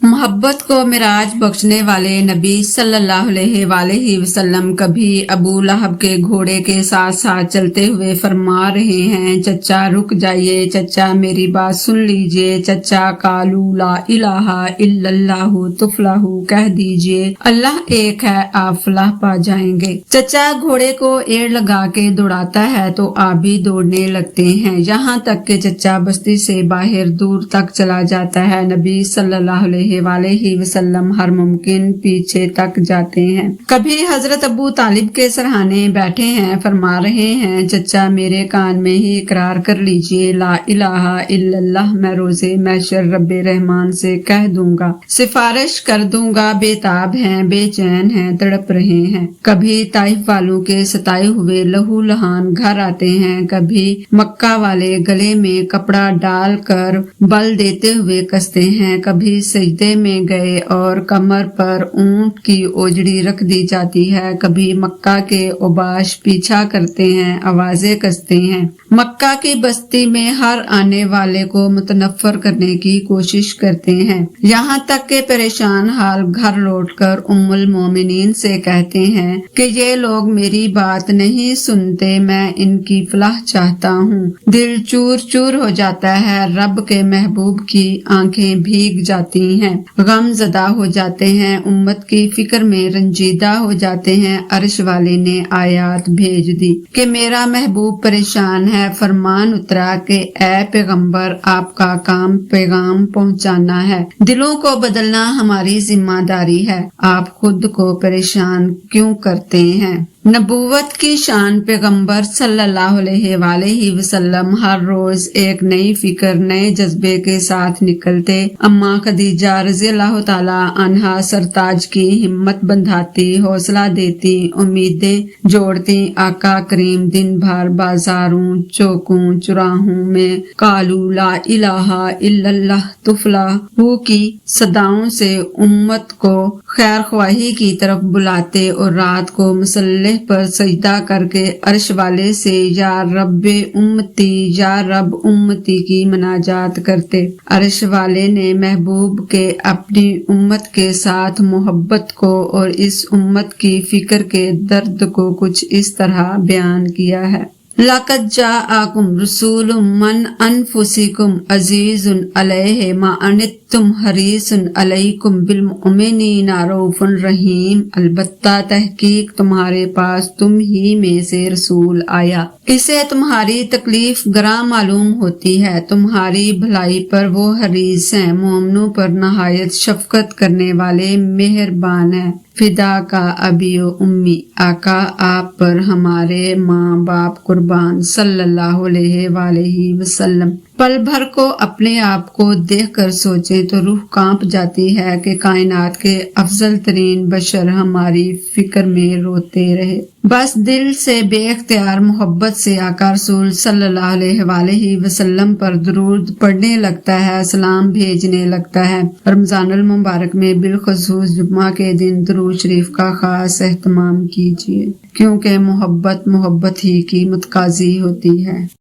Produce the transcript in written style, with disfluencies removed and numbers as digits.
मोहब्बत को मिराज बख्शने वाले नबी सल्लल्लाहु अलैहि वसल्लम कभी अबू लहब के घोड़े के साथ साथ चलते हुए फरमा रहे हैं, चचा रुक जाइए, चचा मेरी बात सुन लीजिए, चचा कालू ला इलाहा इल्लल्लाहु तुफलाहु कह दीजिए, अल्लाह एक है, आप फलाह पा जाएंगे। चचा घोड़े को एड़ लगा के दौड़ाता है तो आप भी दौड़ने लगते हैं, यहाँ तक के चचा बस्ती से बाहर दूर तक चला जाता है। नबी सल्लल्लाहु अलैहि वसल्लम हर मुमकिन पीछे तक जाते हैं। कभी हजरत अबू तालिब के सरहाने बैठे हैं, फरमा रहे हैं, चचा मेरे कान में ही इकरार कर लीजिए, ला इलाहा इल्लल्लाह मैं रोजे महशर रब्बे रहमान से कह दूंगा, सिफारिश कर दूंगा। बेताब हैं, बेचैन हैं, तड़प रहे हैं। कभी ताइफ वालों के सताए हुए लहू लहान घर आते हैं, कभी मक्का वाले गले में कपड़ा डाल कर बल देते हुए कसते हैं, कभी सजदे में गए और कमर पर ऊंट की ओजड़ी रख दी जाती है, कभी मक्का के उबाश पीछा करते हैं, आवाजें कसते हैं। मक्का की बस्ती में हर आने वाले को मुतनफ्फर करने की कोशिश करते हैं, यहाँ तक के परेशान हाल घर लौटकर उम्मुल मोमिनीन से कहते हैं कि ये लोग मेरी बात नहीं सुनते, मैं इनकी फलाह चाहता हूँ। दिल चूर चूर हो जाता है, रब के महबूब की आंखें भीग जाती हैं, गम ज़दा हो जाते हैं, उम्मत की फिक्र में रंजीदा हो जाते हैं। अर्श वाले ने आयात भेज दी कि मेरा महबूब परेशान है। फरमान उतरा कि ऐ पैगंबर आपका काम पैगाम पहुंचाना है, दिलों को बदलना हमारी जिम्मेदारी है, आप खुद को परेशान क्यों करते हैं। नबूवत की शान पैगंबर सल्लल्लाहु अलैहि वसल्लम हर रोज एक नई फिक्र नए जज्बे के साथ निकलते। अम्मा खदीजा रज़ियल्लाहु ताला अन्हा सरताज की हिम्मत बंधाती, हौसला देती, उम्मीदें जोड़ती। आका करीम दिन भर बाजारों चौकों चौराहों में कालू ला इलाहा इल्लल्लाह तुफलाहु की सदाओं से उम्मत को खैर ख्वाही की तरफ बुलाते और रात को मसल्ले पर सजदा करके अर्श वाले से या रब्बे उम्मती या रब उम्मती की मनाजात करते। अर्श वाले ने महबूब के अपनी उम्मत के साथ मोहब्बत को और इस उम्मत की फिक्र के दर्द को कुछ इस तरह बयान किया है। लक़द जाअकुम रसूलुम मन अनफुसिकुम अज़ीज़ुन अलैहि मा अनित्तुम हरीसुन अलैकुम बिल मुमिनीना रऊफ़ुर रहीम। अलबत्ता तहकीक तुम्हारे पास तुम ही में से रसूल आया, इसे तुम्हारी तकलीफ गरा मालूम होती है, तुम्हारी भलाई पर वो हरीस हैं, मोमनों पर नहायत शफकत करने वाले मेहरबान है। फिदा का अबियो उम्मी, आका आप पर हमारे माँ बाप कुर्बान सल्लल्लाहु अलैहि वसल्लम। पल भर को अपने आप को देखकर सोचें तो रूह कांप जाती है कि कायनात के अफजल तरीन बशर हमारी फिक्र में रोते रहे। बस दिल से बेख्तियार मोहब्बत से आका रसूल सल्लल्लाहु अलैहि वसल्लम पर दुरूद पढ़ने लगता है, सलाम भेजने लगता है। रमजानुल मुबारक में बिलखुसूस जुम्मा के दिन दुरूद शरीफ का खास एहतमाम कीजिए, क्योंकि मोहब्बत ही की मुतकाजी होती है।